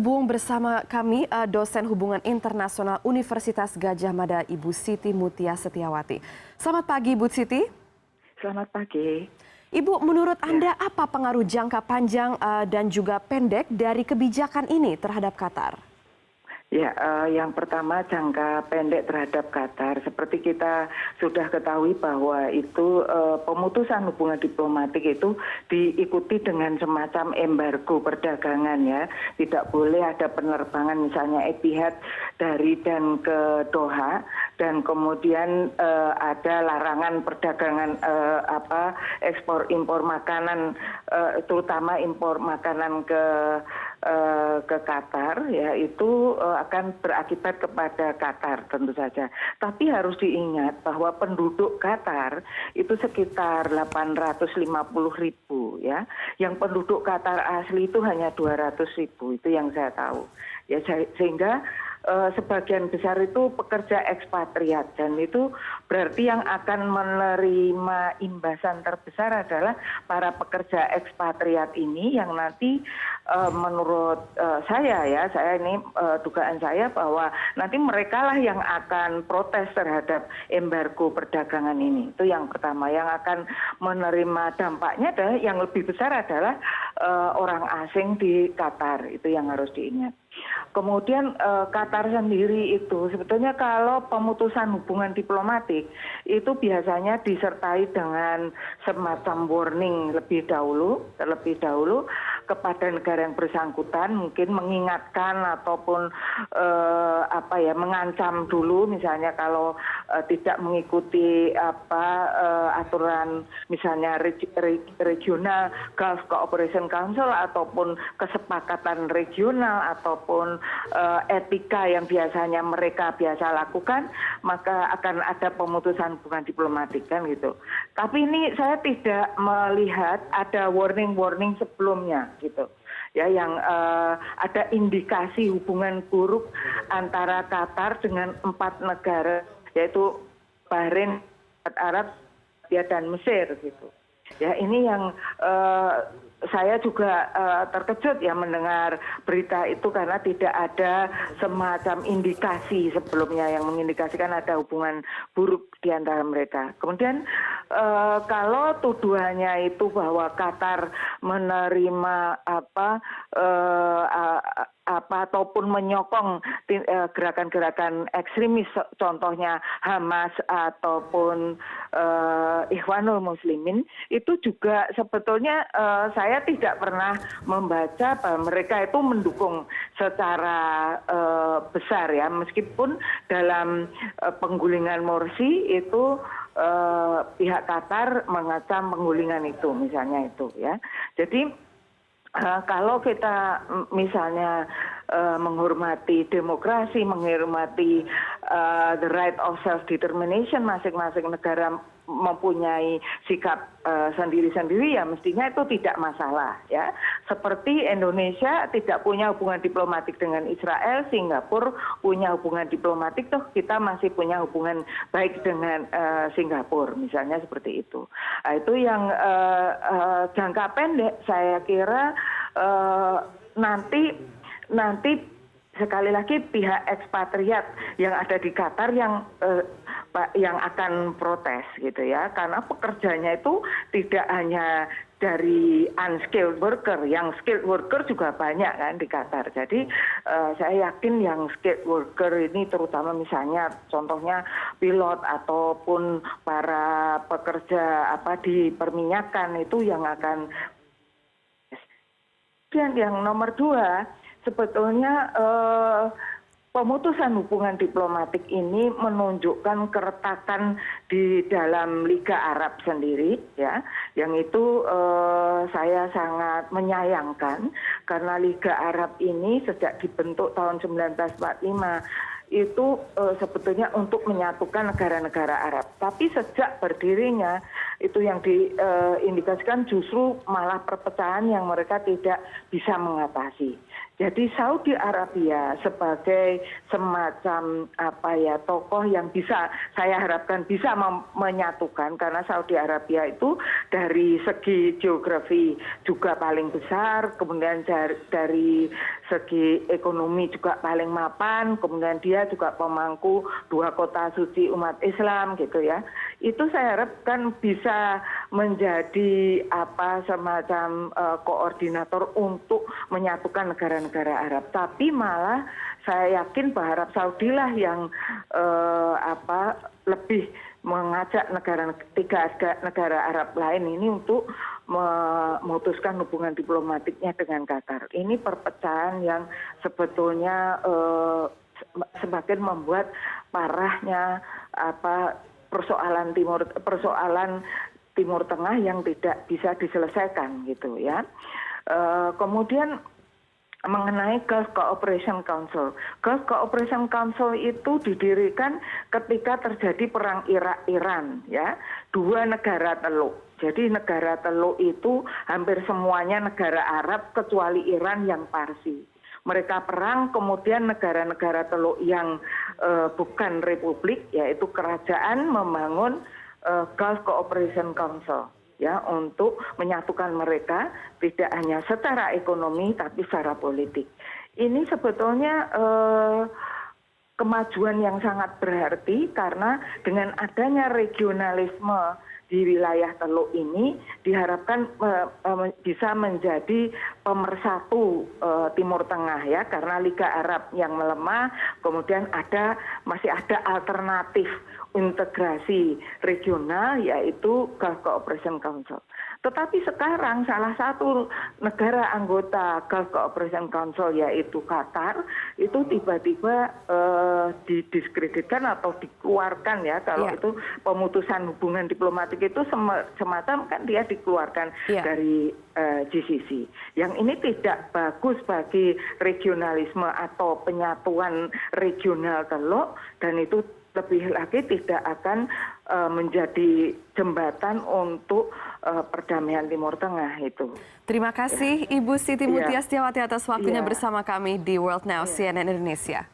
terhubung bersama kami dosen hubungan internasional Universitas Gadjah Mada, Ibu Siti Mutia Setiawati. Selamat pagi, Bu Siti. Selamat pagi. Ibu, menurut Anda apa pengaruh jangka panjang dan juga pendek dari kebijakan ini terhadap Qatar? Ya, yang pertama jangka pendek terhadap Qatar. Seperti kita sudah ketahui bahwa itu pemutusan hubungan diplomatik itu diikuti dengan semacam embargo perdagangan ya. Tidak boleh ada penerbangan misalnya Etihad dari dan ke Doha, dan kemudian ada larangan perdagangan ekspor impor makanan, terutama impor makanan ke Qatar ya, itu akan berakibat kepada Qatar tentu saja. Tapi harus diingat bahwa penduduk Qatar itu sekitar 850.000 ya. Yang penduduk Qatar asli itu hanya 200.000, itu yang saya tahu. Ya, sehingga sebagian besar itu pekerja ekspatriat, dan itu berarti yang akan menerima imbasan terbesar adalah para pekerja ekspatriat ini yang nanti menurut saya ini dugaan saya bahwa nanti mereka lah yang akan protes terhadap embargo perdagangan ini. Itu yang pertama, yang akan menerima dampaknya adalah yang lebih besar adalah orang asing di Qatar, itu yang harus diingat. Kemudian Qatar sendiri itu sebetulnya kalau pemutusan hubungan diplomatik itu biasanya disertai dengan semacam warning lebih dahulu kepada negara yang bersangkutan, mungkin mengingatkan ataupun mengancam dulu, misalnya kalau tidak mengikuti aturan misalnya regional Gulf Cooperation Council ataupun kesepakatan regional ataupun etika yang biasanya mereka biasa lakukan, maka akan ada pemutusan hubungan diplomatik kan gitu. Tapi ini saya tidak melihat ada warning sebelumnya gitu. Ya, yang ada indikasi hubungan buruk antara Qatar dengan 4 negara, yaitu Bahrain, Arab, dan Mesir gitu. Ya, ini yang saya juga terkejut ya mendengar berita itu, karena tidak ada semacam indikasi sebelumnya yang mengindikasikan ada hubungan buruk di antara mereka. Kemudian kalau tuduhannya itu bahwa Qatar menerima ataupun menyokong gerakan-gerakan ekstremis, contohnya Hamas ataupun Ikhwanul Muslimin, itu juga sebetulnya saya tidak pernah membaca bahwa mereka itu mendukung secara besar ya, meskipun dalam penggulingan Morsi itu pihak Qatar mengacam penggulingan itu misalnya itu ya. Jadi kalau kita misalnya menghormati demokrasi, menghormati the right of self-determination, masing-masing negara mempunyai sikap sendiri-sendiri, ya mestinya itu tidak masalah ya. Seperti Indonesia tidak punya hubungan diplomatik dengan Israel, Singapura punya hubungan diplomatik, toh kita masih punya hubungan baik dengan Singapura misalnya, seperti itu. Nah, itu yang jangka pendek saya kira nanti sekali lagi pihak ekspatriat yang ada di Qatar yang akan protes gitu ya, karena pekerjanya itu tidak hanya dari unskilled worker, yang skilled worker juga banyak kan di Qatar. Jadi saya yakin yang skilled worker ini, terutama misalnya contohnya pilot ataupun para pekerja di perminyakan, itu yang akan. Dan yang nomor 2, sebetulnya pemutusan hubungan diplomatik ini menunjukkan keretakan di dalam Liga Arab sendiri ya, yang itu saya sangat menyayangkan, karena Liga Arab ini sejak dibentuk tahun 1945 itu sebetulnya untuk menyatukan negara-negara Arab. Tapi sejak berdirinya itu yang diindikasikan justru malah perpecahan yang mereka tidak bisa mengatasi. Jadi Saudi Arabia sebagai semacam tokoh yang bisa, saya harapkan bisa menyatukan, karena Saudi Arabia itu dari segi geografi juga paling besar, kemudian dari segi ekonomi juga paling mapan, kemudian dia juga pemangku 2 kota suci umat Islam gitu ya. Itu saya harapkan bisa menjadi semacam koordinator untuk menyatukan negara-negara Arab. Tapi malah saya yakin bahwa Arab Saudi lah yang lebih mengajak tiga negara Arab lain ini untuk memutuskan hubungan diplomatiknya dengan Qatar. Ini perpecahan yang sebetulnya semakin membuat parahnya persoalan Timur Tengah yang tidak bisa diselesaikan gitu ya. Kemudian mengenai Gulf Cooperation Council. Gulf Cooperation Council itu didirikan ketika terjadi perang Irak-Iran ya. 2 negara teluk. Jadi negara teluk itu hampir semuanya negara Arab kecuali Iran yang Parsi. Mereka perang, kemudian negara-negara teluk yang bukan republik yaitu kerajaan membangun Gulf Cooperation Council ya untuk menyatukan mereka tidak hanya secara ekonomi tapi secara politik. Ini sebetulnya kemajuan yang sangat berarti karena dengan adanya regionalisme di wilayah teluk ini diharapkan bisa menjadi pemersatu Timur Tengah ya, karena Liga Arab yang melemah, kemudian masih ada alternatif integrasi regional yaitu Gulf Cooperation Council. Tetapi sekarang salah satu negara anggota Gulf Cooperation Council yaitu Qatar itu tiba-tiba didiskreditkan atau dikeluarkan ya, kalau itu pemutusan hubungan diplomatik itu semacam kan dia dikeluarkan dari GCC. Yang ini tidak bagus bagi regionalisme atau penyatuan regional teluk, dan itu lebih lagi tidak akan menjadi jembatan untuk perdamaian Timur Tengah itu. Terima kasih Ibu Siti Mutia Setiawati atas waktunya bersama kami di World Now CNN Indonesia.